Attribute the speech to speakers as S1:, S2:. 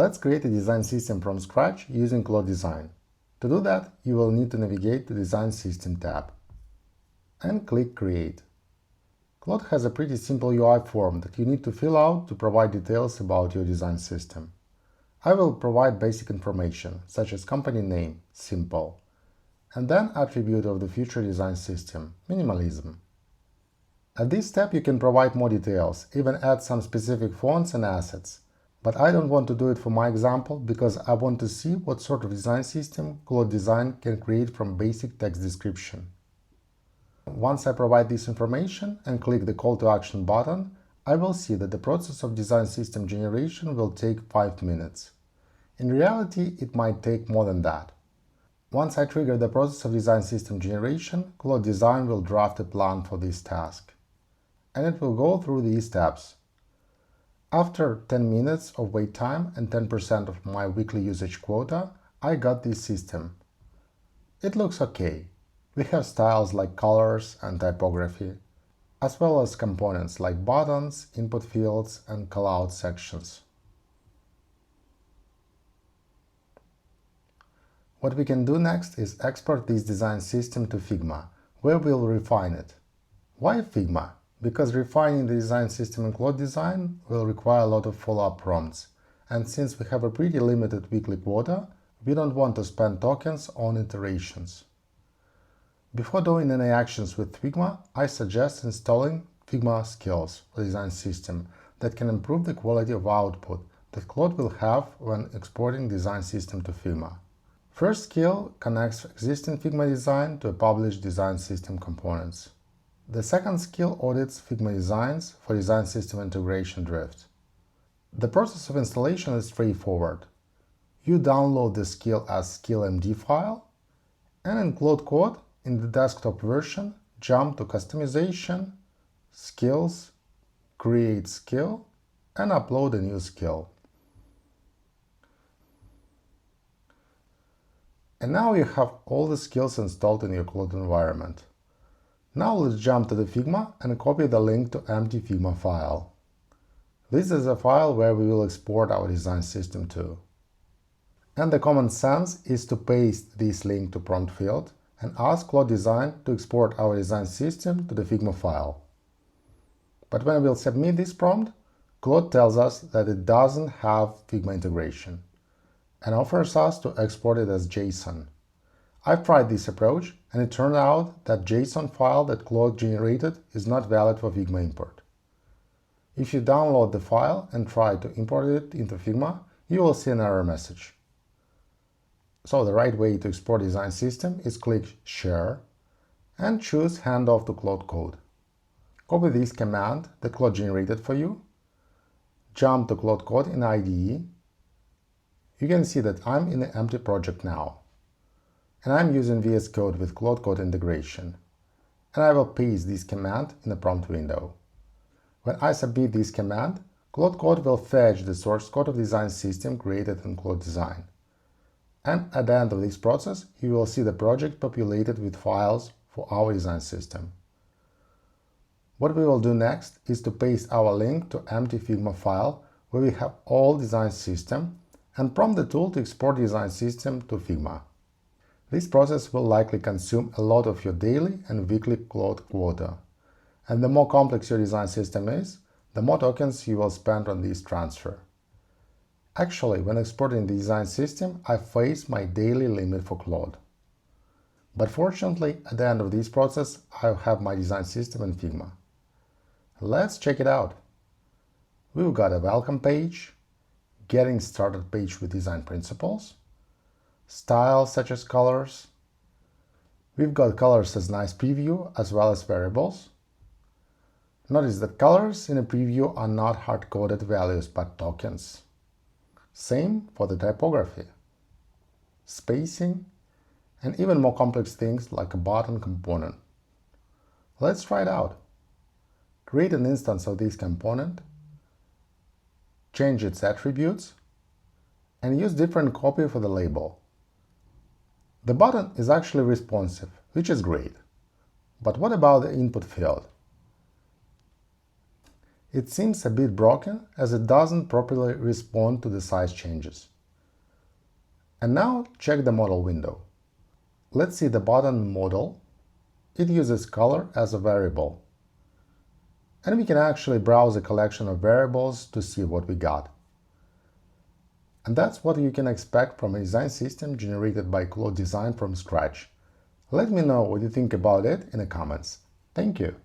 S1: Let's create a design system from scratch using Claude Design. To do that, you will need to navigate to Design System tab and click Create. Claude has a pretty simple UI form that you need to fill out to provide details about your design system. I will provide basic information, such as company name, simple, and then attribute of the future design system, minimalism. At this step, you can provide more details, even add some specific fonts and assets. But I don't want to do it for my example because I want to see what sort of design system Claude Design can create from basic text description. Once I provide this information and click the Call to Action button, I will see that the process of design system generation will take 5 minutes. In reality, it might take more than that. Once I trigger the process of design system generation, Claude Design will draft a plan for this task. And it will go through these steps. After 10 minutes of wait time and 10% of my weekly usage quota, I got this system. It looks okay. We have styles like colors and typography, as well as components like buttons, input fields, and callout sections. What we can do next is export this design system to Figma, where we'll refine it. Why Figma? Because refining the design system in Claude Design will require a lot of follow-up prompts, and since we have a pretty limited weekly quota, we don't want to spend tokens on iterations. Before doing any actions with Figma, I suggest installing Figma skills for design system that can improve the quality of output that Claude will have when exporting design system to Figma. First skill connects existing Figma design to a published design system components. The second skill audits Figma designs for design system integration drift. The process of installation is straightforward. You download the skill as skillmd file, and in Claude Code, in the desktop version, jump to Customization, Skills, Create Skill, and upload a new skill. And now you have all the skills installed in your Claude environment. Now let's jump to the Figma and copy the link to empty Figma file. This is a file where we will export our design system to. And the common sense is to paste this link to prompt field and ask Claude Design to export our design system to the Figma file. But when we'll submit this prompt, Claude tells us that it doesn't have Figma integration and offers us to export it as JSON. I've tried this approach, and it turned out that JSON file that Claude generated is not valid for Figma import. If you download the file and try to import it into Figma, you will see an error message. So the right way to export design system is click Share and choose Handoff to Claude Code. Copy this command that Claude generated for you, jump to Claude Code in IDE. You can see that I'm in the empty project now. And I'm using VS Code with Claude Code integration. And I will paste this command in the prompt window. When I submit this command, Claude Code will fetch the source code of design system created in Claude Design. And at the end of this process, you will see the project populated with files for our design system. What we will do next is to paste our link to empty Figma file where we have all design system and prompt the tool to export design system to Figma. This process will likely consume a lot of your daily and weekly Claude quota. And the more complex your design system is, the more tokens you will spend on this transfer. Actually, when exporting the design system, I face my daily limit for Claude. But fortunately, at the end of this process, I have my design system in Figma. Let's check it out. We've got a welcome page, getting started page with design principles, styles such as colors. We've got colors as nice preview as well as variables. Notice that colors in a preview are not hard-coded values but tokens. Same for the typography, spacing, and even more complex things like a button component. Let's try it out. Create an instance of this component, change its attributes, and use different copy for the label. The button is actually responsive, which is great. But what about the input field? It seems a bit broken as it doesn't properly respond to the size changes. And now check the model window. Let's see the button model. It uses color as a variable. And we can actually browse a collection of variables to see what we got. And that's what you can expect from a design system generated by Claude Design from scratch. Let me know what you think about it in the comments. Thank you.